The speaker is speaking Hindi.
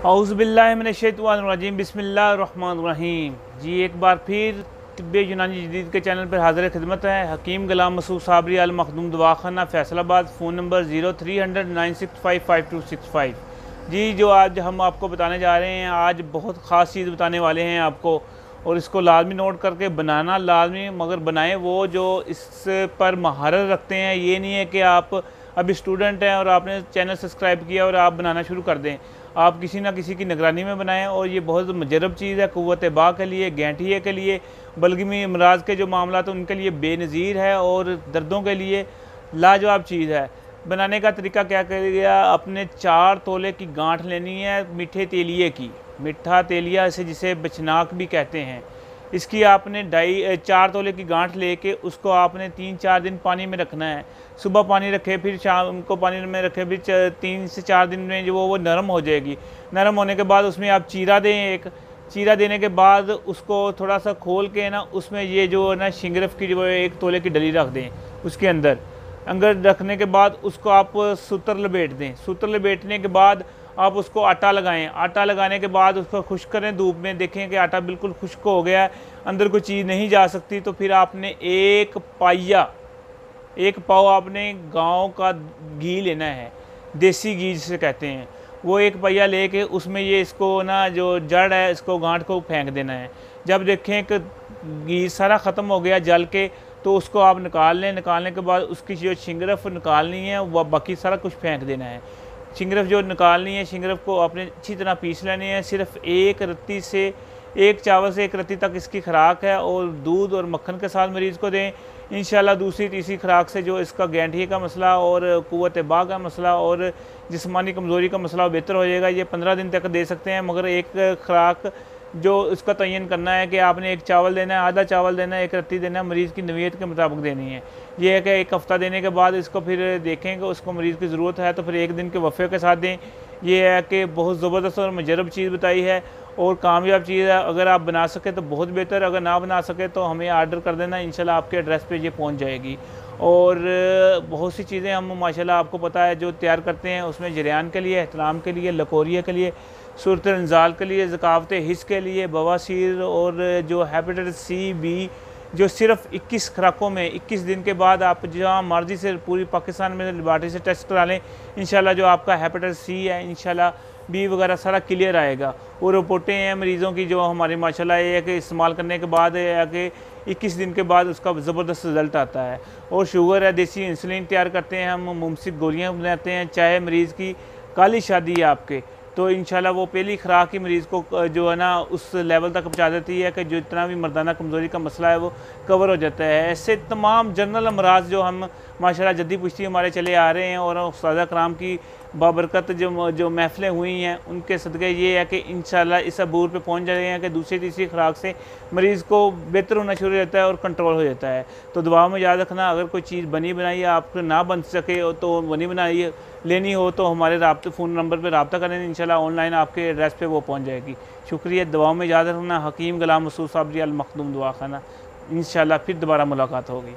औज़ुबिल्लाहिमिनश्शैतानिर्रजीम बिस्मिल्लाहिर्रहमानिर्रहीम। जी एक बार फिर तिब्बे यूनानी जदीद के चैनल पर हाज़िर खिदमत है। हकीम गुलाम मसूद साबरी अल मखदूम दवाखाना फैसलाबाद। Phone number 030096555265। जी जो आज हम आपको बताने जा रहे हैं, आज बहुत ख़ास चीज़ बताने वाले हैं आपको, और इसको लाजमी नोट करके बनाना लाजमी, मगर बनाएं वो जो इस पर महारत रखते हैं। ये नहीं है कि आप अभी स्टूडेंट हैं और आपने चैनल सब्सक्राइब किया और आप बनाना शुरू कर दें। आप किसी ना किसी की निगरानी में बनाएं, और ये बहुत मुजरब चीज़ है क़ुव्वत बा के लिए, गैंठिए के लिए, बल्गमी अमराज के जो मामला तो उनके लिए बेनज़ीर है, और दर्दों के लिए लाजवाब चीज़ है। बनाने का तरीका क्या करिएगा, अपने 4 तोले की गांठ लेनी है मीठे तेलिए की, मीठा तेलिया जिसे बचनाक भी कहते हैं। इसकी आपने 4 तोले की गांठ लेके उसको आपने 3-4 दिन पानी में रखना है। सुबह पानी रखे, फिर शाम को पानी में रखे, फिर 3 से 4 दिन में जो वो नरम हो जाएगी। नरम होने के बाद उसमें आप चीरा दें। एक चीरा देने के बाद उसको थोड़ा सा खोल के ना, उसमें ये जो ना शिंगरफ की जो 1 तोले की डली रख दें। उसके अंदर रखने के बाद उसको आप सूतर लपेट दें। सूतर लपेटने के बाद आप उसको आटा लगाएं। आटा लगाने के बाद उसको खुश्क करें धूप में, देखें कि आटा बिल्कुल खुश्क हो गया है, अंदर कोई चीज़ नहीं जा सकती, तो फिर आपने 1 पाव आपने गांव का घी लेना है, देसी घी जिसे कहते हैं। वो 1 पहिया लेके उसमें ये इसको ना जो जड़ है इसको गांठ को फेंक देना है। जब देखें कि घी सारा ख़त्म हो गया जल के, तो उसको आप निकाल लें। निकालने के बाद उसकी जो शिंगरफ निकालनी है वह बाकी सारा कुछ फेंक देना है। शिंगरफ जो निकालनी है, शिंगरफ को आपने अच्छी तरह पीस लेनी है। सिर्फ 1 चावल से 1 रत्ती तक इसकी खुराक है, और दूध और मक्खन के साथ मरीज़ को दें। इंशाल्लाह दूसरी तीसरी खुराक से जो इसका गैंठिए का मसला और क़ुव्वत बा का मसला और जिस्मानी कमज़ोरी का मसला बेहतर हो जाएगा। ये 15 दिन तक दे सकते हैं, मगर एक खुराक जो इसका तयन करना है कि आपने 1 चावल देना है, आधा चावल देना है, 1 रत्ती देना है, मरीज़ की नवीयत के मुताबिक देनी है। ये है कि 1 हफ़्ता देने के बाद इसको फिर देखें कि उसको मरीज़ की ज़रूरत है तो फिर 1 दिन के वफ़े के साथ दें। ये है कि बहुत ज़बरदस्त और मुजरब चीज़ बताई है और कामयाब चीज़ है। अगर आप बना सकें तो बहुत बेहतर, अगर ना बना सके तो हमें आर्डर कर देना, इंशाल्लाह आपके एड्रेस पे ये पहुंच जाएगी। और बहुत सी चीज़ें हम माशाल्लाह आपको पता है जो तैयार करते हैं, उसमें जरियान के लिए, एहतराम के लिए, लकोरिया के लिए, सूरत इंजाल के लिए, ज़कावत हिस्स के लिए, बवासीर और जो हेपेटाइटिस सी बी, जो सिर्फ 21 खुराकों में 21 दिन के बाद आप जहाँ मर्जी से पूरी पाकिस्तान में लेबॉरेटरी से टेस्ट करा लें, इंशाल्लाह जो आपका हेपेटाइटिस सी है इंशाल्लाह बी वगैरह सारा क्लियर आएगा। और रिपोर्टें हैं मरीज़ों की जो हमारी माशाल्लाह ये है कि इस्तेमाल करने के बाद है कि 21 दिन के बाद उसका ज़बरदस्त रिज़ल्ट आता है। और शुगर है, देसी इंसुलिन तैयार करते हैं हम, मुमसिक गोलियाँ बनाते हैं। चाहे मरीज़ की काली शादी है आपके, तो इंशाल्लाह वो पहली खुराक ही मरीज़ को जो है ना उस लेवल तक पहुँचा देती है कि जो इतना भी मर्दाना कमज़ोरी का मसला है वो कवर हो जाता है। ऐसे तमाम जनरल अमराज जो हम माशाल्लाह जद्दी पुश्ती हमारे चले आ रहे हैं, और उस्ताद कराम की बाबरकत जो महफ़िलें हुई हैं उनके सदक़े ये है कि इंशाल्लाह इस अबूर पे पहुँच जाए हैं कि दूसरी तीसरी खुराक से मरीज़ को बेहतर होना शुरू हो जाता है और कंट्रोल हो जाता है। तो दुआ में याद रखना, अगर कोई चीज़ बनी बनाई आपको ना बन सके तो बनी बनाई लेनी हो तो हमारे राब्ते फ़ोन नंबर पर रब्ता करें, इंशाल्लाह ऑनलाइन आपके एड्रेस पे वो पहुंच जाएगी। शुक्रिया। दुआओं में याद रखना। हकीम गुलाम मसूद साबरी अल मखदूम दवाखाना। इंशाल्लाह फिर दोबारा मुलाकात होगी।